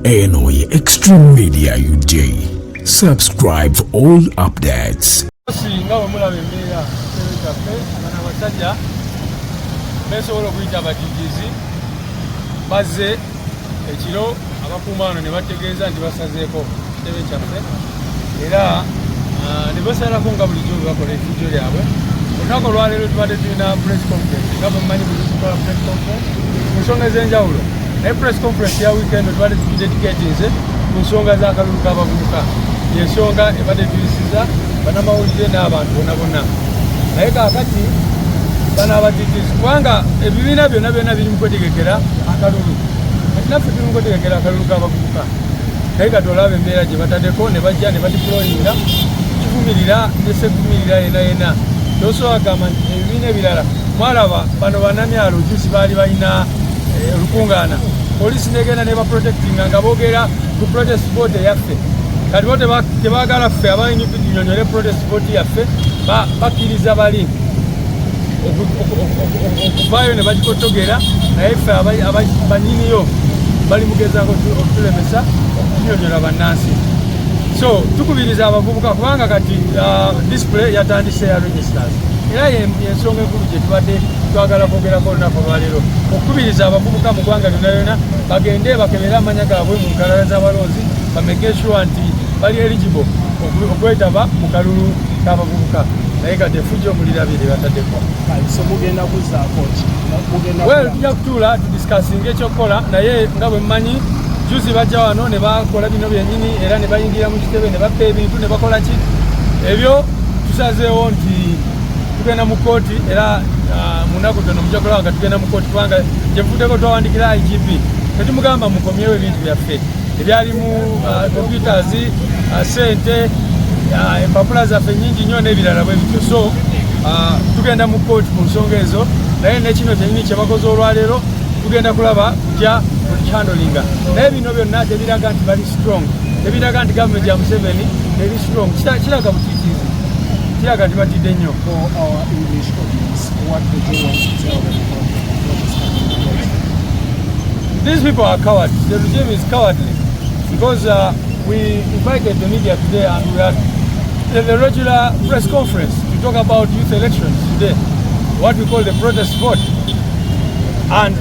ANOE Extreme Media UJ. Subscribe for all updates. Bazze ekiro abakumaano ne bategeeza nti basazeeko kitebe kyaffe era ne basalako nga bulijjo bwe bakola ekijo lyabwe. Olunaku olwaleero tubadde tulina press conference nga bwemumanyi buli tukola press conference ku nsonga ez'enjawulo, naye press conference ya weekend tubadde tudedicatinze ku nsonga z'akalulu k'abavubuka. Y'ensonga ebadde tuyisiza bannamawulire n'abantu bonna bonna, naye kaakati bano abatitizi kubanga ebibiina byonna byonna biri mu kwetegekera akalulu, kati naffe tuli mu kwetegekera akalulu k'abavubuka. Naye kati olaba embeera gye bataddeko ne bajja ne badiployinga kivumirira ne sekumirira yena tosobola kugamba nti ebibiina ebirala mwalaba bano bannamyalo jusi baali balina olukungaana, poliisi negenda ne baprotectinga nga boogera ku protest vote yaffe. Kati bo tebaagala ffe abayinyonyole protest vote yaffe, bakkiriza bali okuvaayo ne bagikotogera, naye ffe banyiniyo bali mugezaako okutulemesa okunyonyola bannansi. So tukubiriza abavubuka kubanga kati display yatandise ya registers, era yensonga enkulu gye tubadde twagala kwogerako olunaku olwaleero, okukubiriza abavubuka mu ggwanga lyonna lyonna bagende bakebere amanya gaabwe mu nkalala z'abalonzi, bameke sure nti bali eligible okwetaba mu kalulu k'abavubuka. Naye kati efujja omulirabire bataddeko. So mugenda kuzaako ki? Well, tujja kutuula tudisikasinga ekyokukola, naye nga bwe mmanyi juzi bajja wano ne bakola bino byennyini era ne bayingira mu kitebe ne bappa ebintu ne bakola ki ebyo. Tusazeewo nti tugenda mu kooti era munaku tono mujja kulaba nga tugenda mu kooti kubanga gye muvuddeko twawandikira IGP tetumugamba mukomyewo ebintu byaffe ebyalimu computers, sente, empapula zaffe nyingi nnyo n'ebirala bwe bityo. So tugenda mu kooti ku nsonga ezo, naye nekino kyennyini kye bakoze olwaleero tugenda kulaba kujja okukihandolinga. Naye bino byonna tebiraga nti bali strong, tebiraga nti gavumenti ya Museveni eri strong, kiraga butiitiizi, kiraga nti batidde nnyo. For our English audience, what would you want to tell them about what is happening? These people are cowards. The regime is cowardly because we invited the media today and we had the regular press conference to talk about youth elections today, what we call the protest vote. And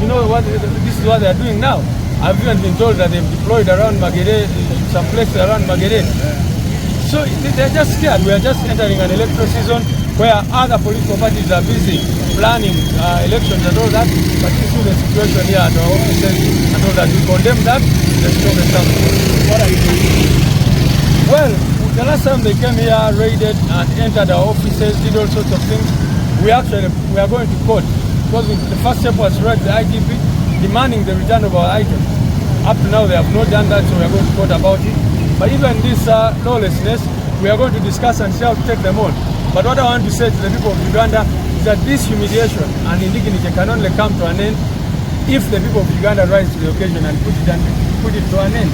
you know what? This is what they are doing now. I've even been told that they've deployed around Magere, some places around Magere. So they're just scared. We are just entering an electoral season where other political parties are busy planning elections and all that. But you see the situation here at our offices and all that. We condemn that. Let's show them something. What are you doing? Well, the last time they came here, raided and entered our offices, did all sorts of things. We are going to court because the first step was to write the IGP demanding the return of our items. Up to now, they have not done that, so we are going to court about it. But even this lawlessness, we are going to discuss and see how to take them on. But what I want to say to the people of Uganda is that this humiliation and indignity can only come to an end if the people of Uganda rise to the occasion and put it to an end.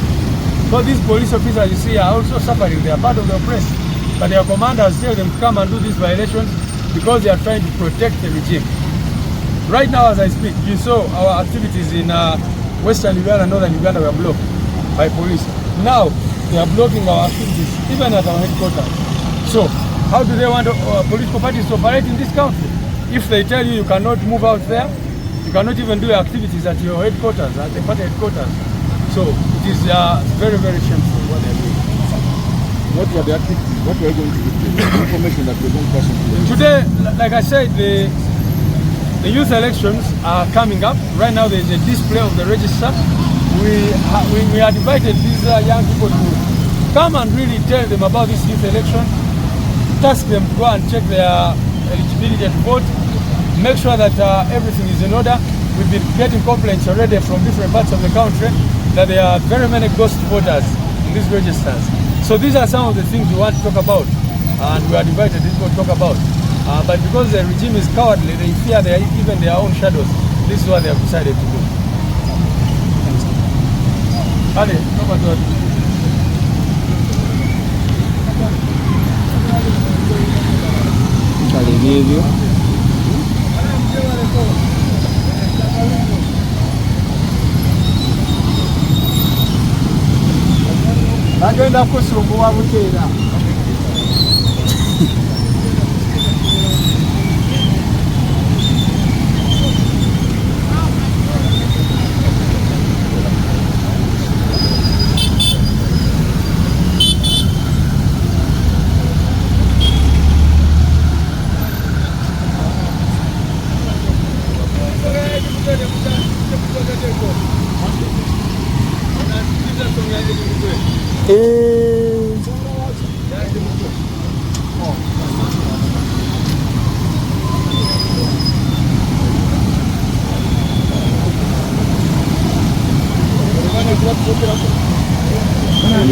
So these police officers you see are also suffering. They are part of the oppressed. But their commanders tell them to come and do these violations because they are trying to protect the regime. Right now as I speak, you saw our activities in Western Uganda and Northern Uganda were blocked by police. Now they are blocking our activities even at our headquarters. So how do they want political parties to operate in this country? If they tell you cannot move out there, you cannot even do your activities at your headquarters, at the party headquarters. So it is very, very shameful what they are doing. What were the activities? What were you going to do? The information that we're going to pass on today, like I said, the youth elections are coming up. Right now there is a display of the register. We had invited these young people to come and really tell them about this youth election, task them to go and check their eligibility to vote, make sure that everything is in order. We've been getting complaints already from different parts of the country that there are very many ghost voters in these registers. So these are some of the things we want to talk about, and we are invited to talk about. But because the regime is cowardly, they fear even their own shadows. This is what they have decided to do. Ale, bagenda kusumbuwa buteera.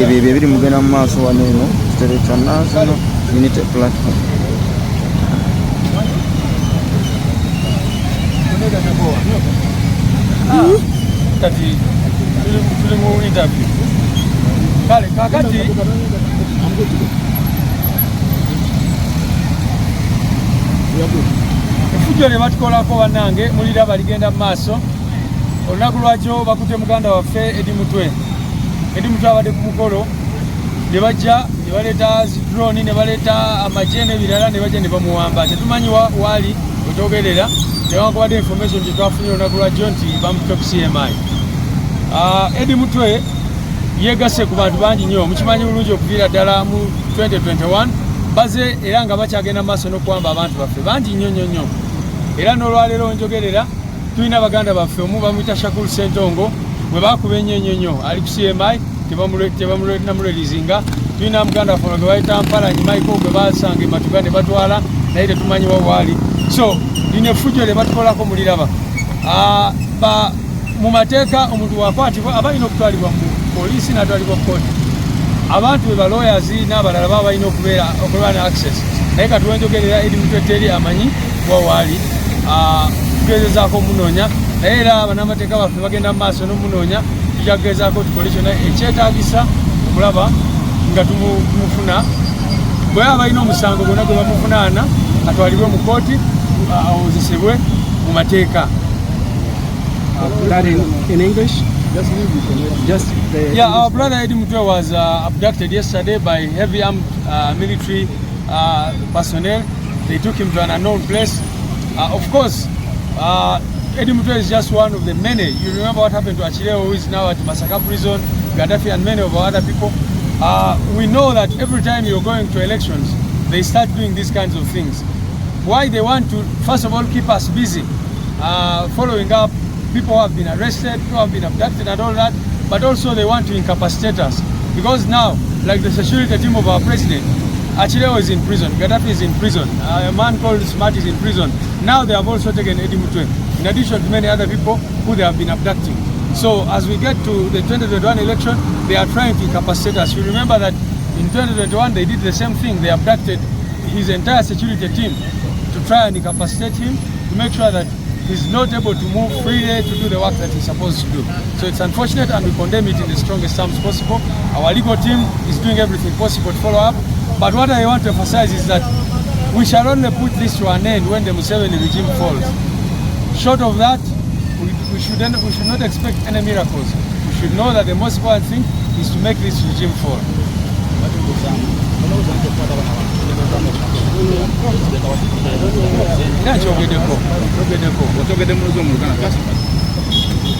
Ebyo biri mugenda mu maaso wano eno National Unity Platform. Kati tuli mu interview. Kale kakati efujjo lye batukolako bannange mulira baligenda mu maaso. Olunaku lwakyo bakutte muganda waffe Edi Mutwe abadde ku mukolo ne bajja ne baleeta drone ne baleeta amagye n'ebirala ne bajja ne bamuwamba. Tetumanyi waali wetwogerera newankubadde information gye twafunye olunaku lwakyo nti bamututte ku CMI. Edi Mutwe yeegasse ku bantu bangi nnyo, mukimanyi bulungi okuviira ddala mu 2021 baze era nga bakyagenda maaso n'okuwamba abantu baffe bangi nnyo. Era n'olwaleero njogerera tulina baganda baffe omu bamuyita Shakul Sentongo bwe bakuba ennyo ali ku CMI tebamulelizinga. Tulina muganda waffe gwe bayita Mpalanyi Michael gwe basanga ematuga ne batwala naye tetumanyi wawaali. So lino effujjo lye batukolako muliraba. Mu mateeka omuntu wakwatibwa abalina okutwalibwa mu poliisi n'atwalibwa kooti. Abantu be lawyers n'abalala baba balina okuba ne access. Naye katuwenjogerera Edi Mutwe teri amanyi wawaali. Tugezezaako omunoonya naye era bannamateeka baffe bagenda mu maaso n'omunoonya tujagezaako tukole kyonna ekyetaagisa okulaba nga tumufuna. Bwe baba balina omusango gwonna gwe bamufunaana atwalibwe mu kooti awozesebwe mu mateeka. That in English? Just yeah, our brother Edi Mutwe was abducted yesterday by heavy armed military personnel. They took him to an unknown place. Of course, Edi Mutwe is just one of the many. You remember what happened to Achileo, who is now at Masaka prison, Gaddafi and many of our other people. We know that every time you're going to elections, they start doing these kinds of things. Why they want to, first of all, keep us busy, following up people who have been arrested, who have been abducted and all that, but also they want to incapacitate us. Because now, like the security team of our president, Achileo is in prison, Gaddafi is in prison, a man called Smart is in prison. Now they have also taken Edi Mutwe, in addition to many other people who they have been abducting. So as we get to the 2021 election, they are trying to incapacitate us. You remember that in 2021 they did the same thing. They abducted his entire security team to try and incapacitate him, to make sure that he's not able to move freely to do the work that he's supposed to do. So it's unfortunate and we condemn it in the strongest terms possible. Our legal team is doing everything possible to follow up. But what I want to emphasize is that we shall only put this to an end when the Museveni regime falls. Short of that, we should not expect any miracles. We should know that the most important thing is to make this regime fall.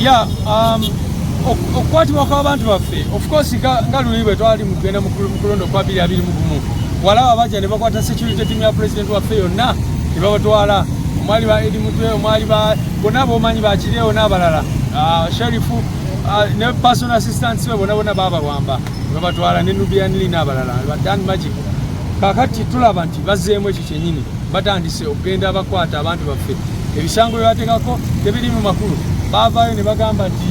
Yeah, okukwatibwa kw'abantu baffe, of course nga luli bwe twali mugenda mu kulondo kwa 2021 walaba bajja ne bakwata security team ya president waffe yonna ne babatwala. Omwali ba Edi Mutwe, omwali ba bonna b'omanyi bakiriyo n'abalala, sherifu ne personal assistants we bonna babawamba ne babatwala ne Nubian Lee n'abalala badani magic. Kakati tulaba nti bazzeemu ekyo kyennyini batandise okugenda bakwata abantu baffe. Ebisango bye bateekako tebiri mu makulu, baavaayo ne bagamba nti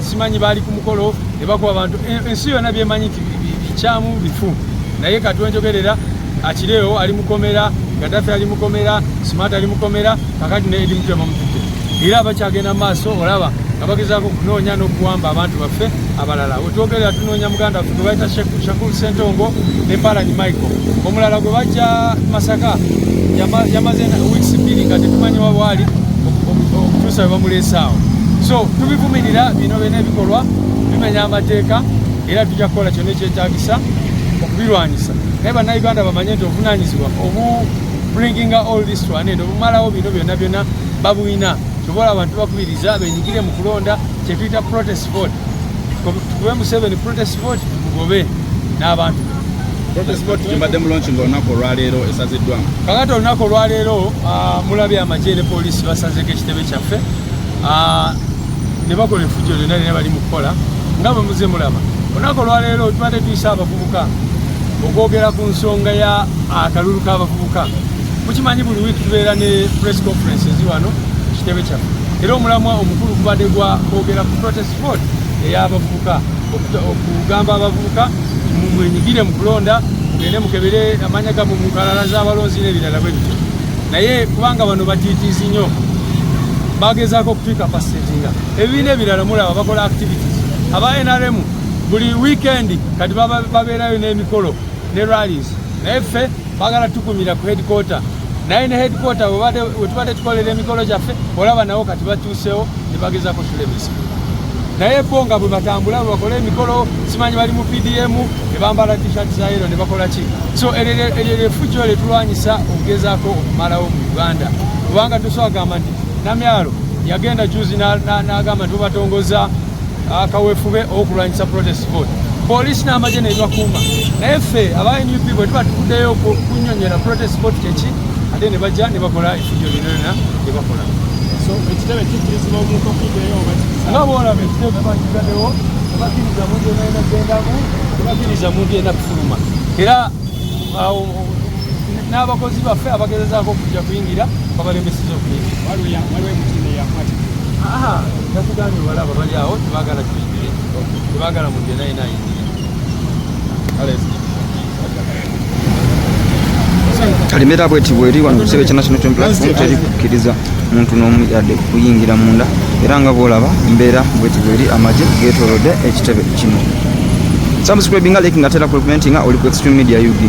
simanyi baali ku mukolo ne bakuba abantu. Ensi yonna byemanyi nti bikyamu bifu, naye katwenjogerera Achileo ali mukomera, Gaddafi ali mukomera, Smart ali mukomera, kakati ne Edi Mutwe bamututte. Era bakyagenda maaso olaba nga bagezaako okunoonya n'okuwamba abantu baffe abalala. Wetwogerera tunoonya muganda waffe gwe bayita Shakul Sentongo ne Mpalanyi Michael. Omulala gwe bajja Masaka yamaze weeks 2 nga tetumanyi wawaali okutuusa we bamuleesaawo. So tubivumirira bino byonna ebikolwa bimenya amateeka era tujja kukola kyonna ekyetaagisa okubirwanyisa. Naye bannayuganda bamanye nti obuvunaanyizibwa bringing all this to an end, obumalawo bino byonna byonna babuyina. Kyobola abantu bakubiriza benyigire mu kulonda kye tuyita protest vote. Tukube Museveni protest vote mugobe n'abantu. Protest vote kimbadde mulonkinga olunaku olwaleero esaziddwamu. Kakati olunaku olwaleero mulabye amagye ne poliisi basazeko ekitebe kyaffe ne bakola effujjo lyonna lyonna bali mu kukola nga bwe muze mulaba. Olunaku olwaleero tubadde tuyisa abavubuka okwogera ku nsonga ya akalulu k'abavubuka. Mukimanyi buli wiiki tubeera ne press conferences wano kitebe kyaffe. Era omulamwa omukulu gubadde gwa kwogera ku protest vote ey'abavubuka, okugamba abavubuka mwenyigire mu kulonda, mugende mukebere amanya gammwe mu nkalala z'abalonzi n'ebirala bwe bityo. Naye kubanga bano batiitiizi nnyo bagezaako okutwikapasetinga ebibiina ebirala mulaba bakola activities. Aba NRM buli weekend kati babeerayo n'emikolo ne rallies, naye ffe baagala tukumira ku headquarter. Naye ne headquarter we tubadde tukolera emikolo gyaffe olaba nawo kati batuusewo ne bagezaako tulemesa. Naye bo nga bwe batambula bwe bakola emikolo, simanyi bali mu PDM ne bambala t-shirt za yero ne bakola ki. So eryo effujjo lye tulwanyisa okugezaako okumalawo mu Uganda, kubanga tusobola gamba nti Namyalo yagenda juzi n'agamba nti batongoza akaweefube okulwanyisa protest vote. Poliisi n'amagye ne bakuuma. Naye ffe aba NUP bwe tuba tukuddeyo kunnyonnyera protest vote kyeki, ate ne bajja ne bakola effujjo lyonna ne bakola. So ekitebe kikkirizibwa omuntu okuddeyo oba nga bwolaba ekitebe bakigaddewo tebakkiriza muntu yenna yenna kugendamu, tebakkiriza muntu yenna kufuluma. Era n'abakozi baffe abagezezaako okujja kuyingira babalembeseza okuyingira. waliwo emutindo yakwatibwa. Natugambye balaba bali awo tebaagala tuyingire, tebaagala muntu yenna yenna ayingire. Kalimera bweti bweri wano kusebe kya National Unity Platform teri kukkiriza muntu n'omu yadde kuyingira munda, era nga bwolaba mbeera bweti bweri amagye geetoolodde ekitebe kino. Subscribinga, likinga, tera commentinga oli ku Extreme Media UD.